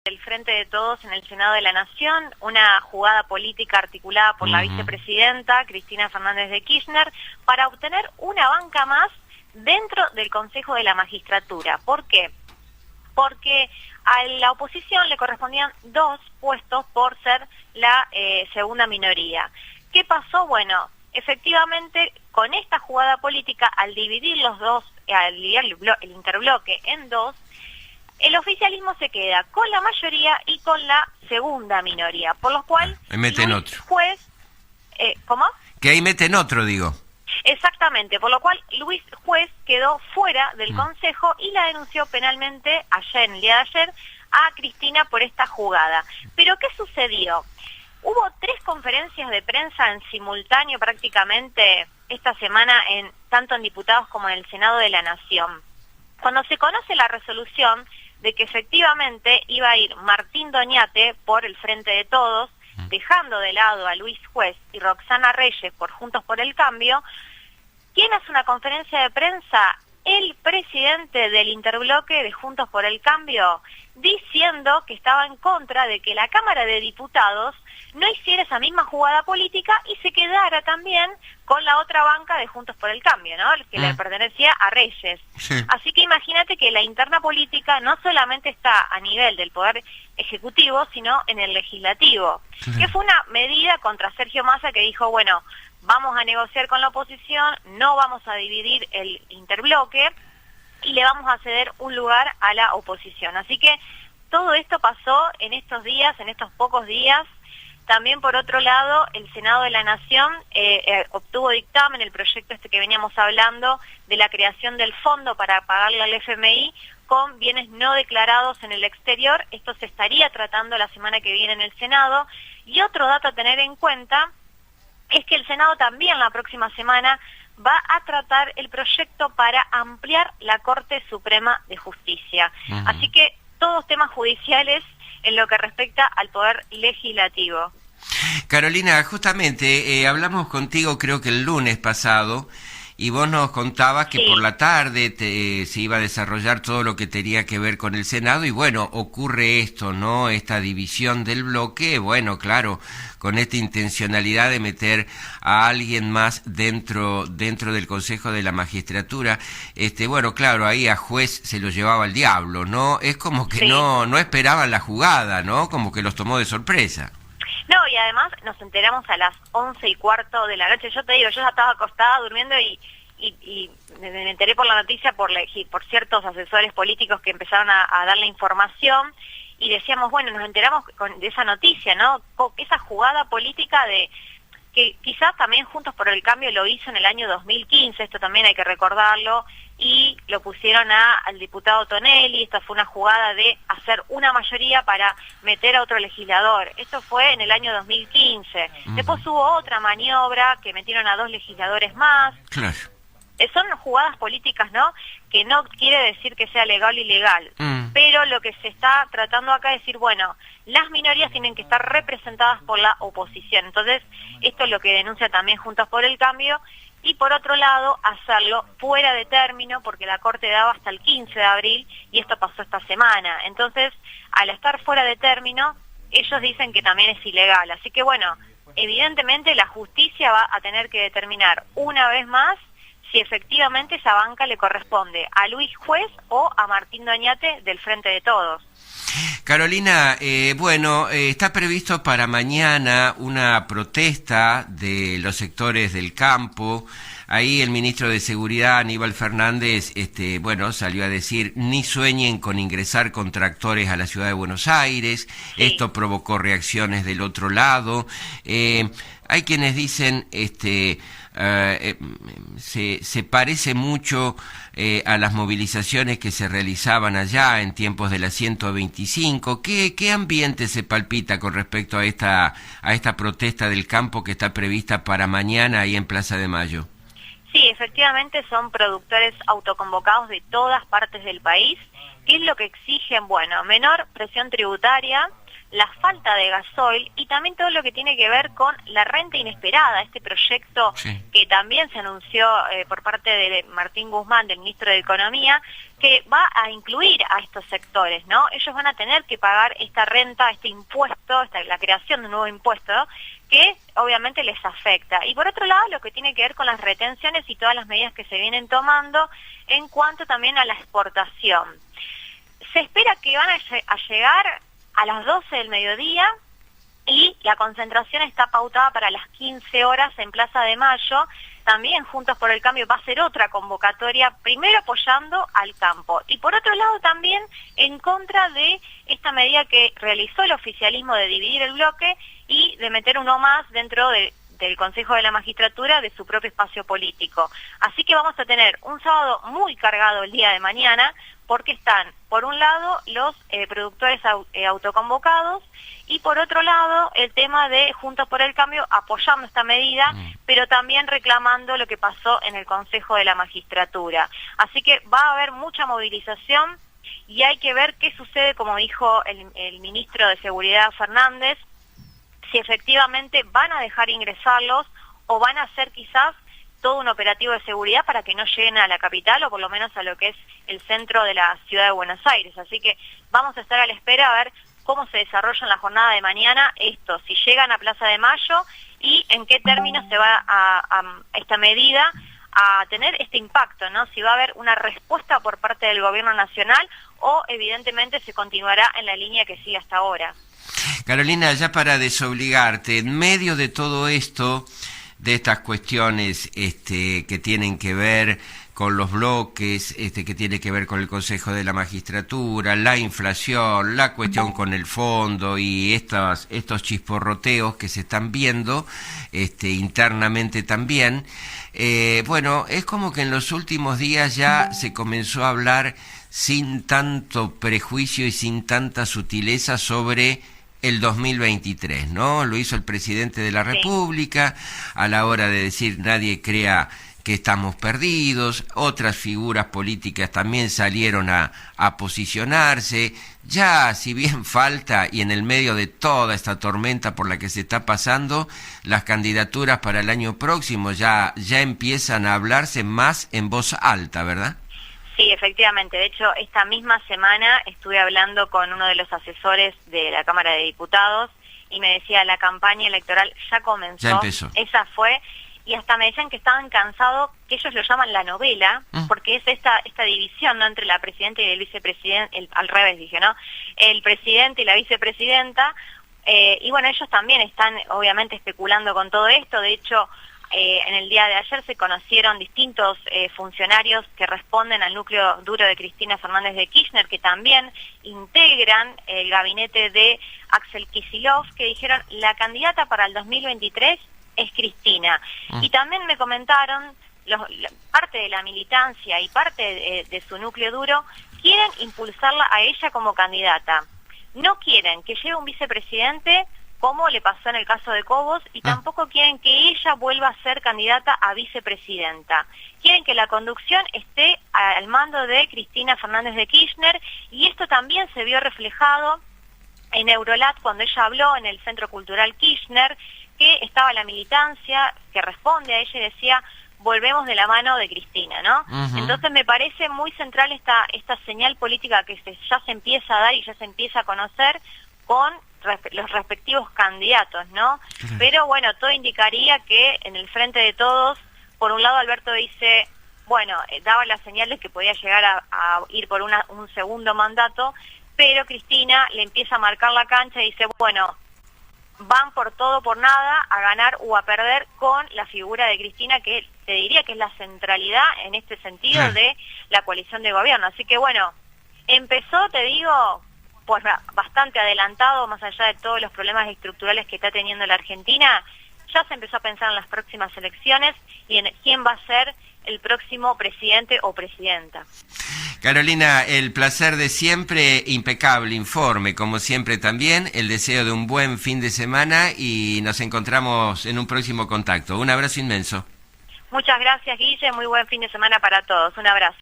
del Frente de Todos en el Senado de la Nación, una jugada política articulada por la vicepresidenta Cristina Fernández de Kirchner para obtener una banca más dentro del Consejo de la Magistratura. ¿Por qué? Porque a la oposición le correspondían 2 puestos por ser la segunda minoría. ¿Qué pasó? Bueno, efectivamente, con esta jugada política, al dividir el interbloque en 2, el oficialismo se queda con la mayoría y con la segunda minoría, por lo cual meten Luis otro. Juez, ¿cómo? Que ahí meten otro, digo. Exactamente, por lo cual Luis Juez quedó fuera del Consejo y la denunció penalmente ayer, en el día de ayer, a Cristina por esta jugada. Pero ¿qué sucedió? Hubo 3 conferencias de prensa en simultáneo prácticamente esta semana, tanto en diputados como en el Senado de la Nación. Cuando se conoce la resolución de que efectivamente iba a ir Martín Doñate por el Frente de Todos, dejando de lado a Luis Juez y Roxana Reyes por Juntos por el Cambio, ¿quién hace una conferencia de prensa? El presidente del interbloque de Juntos por el Cambio, diciendo que estaba en contra de que la Cámara de Diputados no hiciera esa misma jugada política y se quedara también con la otra banca de Juntos por el Cambio, ¿no? Que le pertenecía a Reyes. Sí. Así que imagínate que la interna política no solamente está a nivel del Poder Ejecutivo, sino en el Legislativo. Que fue una medida contra Sergio Massa, que dijo, bueno, vamos a negociar con la oposición, no vamos a dividir el interbloque y le vamos a ceder un lugar a la oposición. Así que todo esto pasó en estos días, en estos pocos días. También, por otro lado, el Senado de la Nación obtuvo dictamen el proyecto que veníamos hablando de la creación del fondo para pagarle al FMI con bienes no declarados en el exterior. Esto se estaría tratando la semana que viene en el Senado. Y otro dato a tener en cuenta es que el Senado también la próxima semana va a tratar el proyecto para ampliar la Corte Suprema de Justicia. Así que todos temas judiciales en lo que respecta al Poder Legislativo. Carolina, justamente hablamos contigo creo que el lunes pasado y vos nos contabas que por la tarde se iba a desarrollar todo lo que tenía que ver con el Senado y bueno, ocurre esto, ¿no? Esta división del bloque, bueno, claro, con esta intencionalidad de meter a alguien más dentro del Consejo de la Magistratura. Bueno, claro, ahí a Juez se lo llevaba el diablo, ¿no? Es como que no esperaban la jugada, ¿no? Como que los tomó de sorpresa. No, y además nos enteramos a las 11:15 de la noche. Yo te digo, yo ya estaba acostada durmiendo y me enteré por la noticia por ciertos asesores políticos que empezaron a dar la información y decíamos, bueno, nos enteramos de esa noticia, ¿no? Esa jugada política de que quizás también Juntos por el Cambio lo hizo en el año 2015, esto también hay que recordarlo, y lo pusieron al diputado Tonelli. Esta fue una jugada de hacer una mayoría para meter a otro legislador. Esto fue en el año 2015. Después hubo otra maniobra que metieron a 2 legisladores más. Claro. Son jugadas políticas, ¿no? Que no quiere decir que sea legal o ilegal. Pero lo que se está tratando acá es decir, bueno, las minorías tienen que estar representadas por la oposición. Entonces, esto es lo que denuncia también Juntos por el Cambio. Y por otro lado, hacerlo fuera de término, porque la Corte daba hasta el 15 de abril y esto pasó esta semana. Entonces, al estar fuera de término, ellos dicen que también es ilegal. Así que bueno, evidentemente la justicia va a tener que determinar una vez más si efectivamente esa banca le corresponde a Luis Juez o a Martín Doñate del Frente de Todos. Carolina, está previsto para mañana una protesta de los sectores del campo. Ahí el ministro de Seguridad, Aníbal Fernández, salió a decir, ni sueñen con ingresar con tractores a la ciudad de Buenos Aires. Sí. Esto provocó reacciones del otro lado. Hay quienes dicen, se parece mucho a las movilizaciones que se realizaban allá en tiempos de la 125. ¿Qué ambiente se palpita con respecto a esta protesta del campo que está prevista para mañana ahí en Plaza de Mayo? Sí, efectivamente son productores autoconvocados de todas partes del país. ¿Qué es lo que exigen? Bueno, menor presión tributaria, la falta de gasoil y también todo lo que tiene que ver con la renta inesperada, este proyecto que también se anunció por parte de Martín Guzmán, del ministro de Economía, que va a incluir a estos sectores, ¿no? Ellos van a tener que pagar esta renta, este impuesto, la creación de un nuevo impuesto, que obviamente les afecta. Y por otro lado, lo que tiene que ver con las retenciones y todas las medidas que se vienen tomando en cuanto también a la exportación. Se espera que van a llegar a las 12 del mediodía y la concentración está pautada para las 15 horas en Plaza de Mayo. También Juntos por el Cambio va a ser otra convocatoria, primero apoyando al campo y por otro lado también en contra de esta medida que realizó el oficialismo de dividir el bloque y de meter uno más dentro del Consejo de la Magistratura de su propio espacio político. Así que vamos a tener un sábado muy cargado el día de mañana, porque están, por un lado, los productores autoconvocados y por otro lado, el tema de Juntos por el Cambio apoyando esta medida, pero también reclamando lo que pasó en el Consejo de la Magistratura. Así que va a haber mucha movilización y hay que ver qué sucede, como dijo el ministro de Seguridad Fernández, si efectivamente van a dejar ingresarlos o van a hacer quizás todo un operativo de seguridad para que no lleguen a la capital o por lo menos a lo que es el centro de la ciudad de Buenos Aires. Así que vamos a estar a la espera a ver cómo se desarrolla en la jornada de mañana esto, si llegan a Plaza de Mayo y en qué términos se va a esta medida a tener este impacto, ¿no? Si va a haber una respuesta por parte del gobierno nacional o evidentemente se continuará en la línea que sigue hasta ahora. Carolina, ya para desobligarte, en medio de todo esto, de estas cuestiones que tienen que ver con los bloques, que tiene que ver con el Consejo de la Magistratura, la inflación, la cuestión con el fondo y estos chisporroteos que se están viendo internamente también, bueno, es como que en los últimos días ya se comenzó a hablar sin tanto prejuicio y sin tanta sutileza sobre el 2023, ¿no? Lo hizo el presidente de la República a la hora de decir nadie crea que estamos perdidos. Otras figuras políticas también salieron a posicionarse. Ya, si bien falta, y en el medio de toda esta tormenta por la que se está pasando, las candidaturas para el año próximo ya empiezan a hablarse más en voz alta, ¿verdad? Sí, efectivamente. De hecho, esta misma semana estuve hablando con uno de los asesores de la Cámara de Diputados y me decía, la campaña electoral ya comenzó. Ya empezó. Esa fue, y hasta me decían que estaban cansados, que ellos lo llaman la novela, porque es esta división, ¿no?, entre la presidenta y el vicepresidente, al revés dije, ¿no? El presidente y la vicepresidenta, y bueno, ellos también están obviamente especulando con todo esto. De hecho, en el día de ayer se conocieron distintos funcionarios que responden al núcleo duro de Cristina Fernández de Kirchner, que también integran el gabinete de Axel Kicillof, que dijeron la candidata para el 2023 es Cristina. Y también me comentaron, parte de la militancia y parte de su núcleo duro quieren impulsarla a ella como candidata. No quieren que llegue un vicepresidente como le pasó en el caso de Cobos, y tampoco quieren que ella vuelva a ser candidata a vicepresidenta. Quieren que la conducción esté al mando de Cristina Fernández de Kirchner, y esto también se vio reflejado en Eurolat cuando ella habló en el Centro Cultural Kirchner, que estaba la militancia que responde a ella y decía, volvemos de la mano de Cristina, ¿no? Entonces me parece muy central esta señal política que ya se empieza a dar y ya se empieza a conocer con los respectivos candidatos, ¿no? Pero bueno, todo indicaría que en el frente de todos, por un lado Alberto dice, bueno, daba las señales que podía llegar a ir por un segundo mandato, pero Cristina le empieza a marcar la cancha y dice, bueno, van por todo por nada, a ganar o a perder con la figura de Cristina, que te diría que es la centralidad en este sentido de la coalición de gobierno. Así que bueno, empezó, te digo, pues bastante adelantado, más allá de todos los problemas estructurales que está teniendo la Argentina. Ya se empezó a pensar en las próximas elecciones y en quién va a ser el próximo presidente o presidenta. Carolina, el placer de siempre, impecable informe, como siempre también, el deseo de un buen fin de semana y nos encontramos en un próximo contacto. Un abrazo inmenso. Muchas gracias, Guille, muy buen fin de semana para todos. Un abrazo.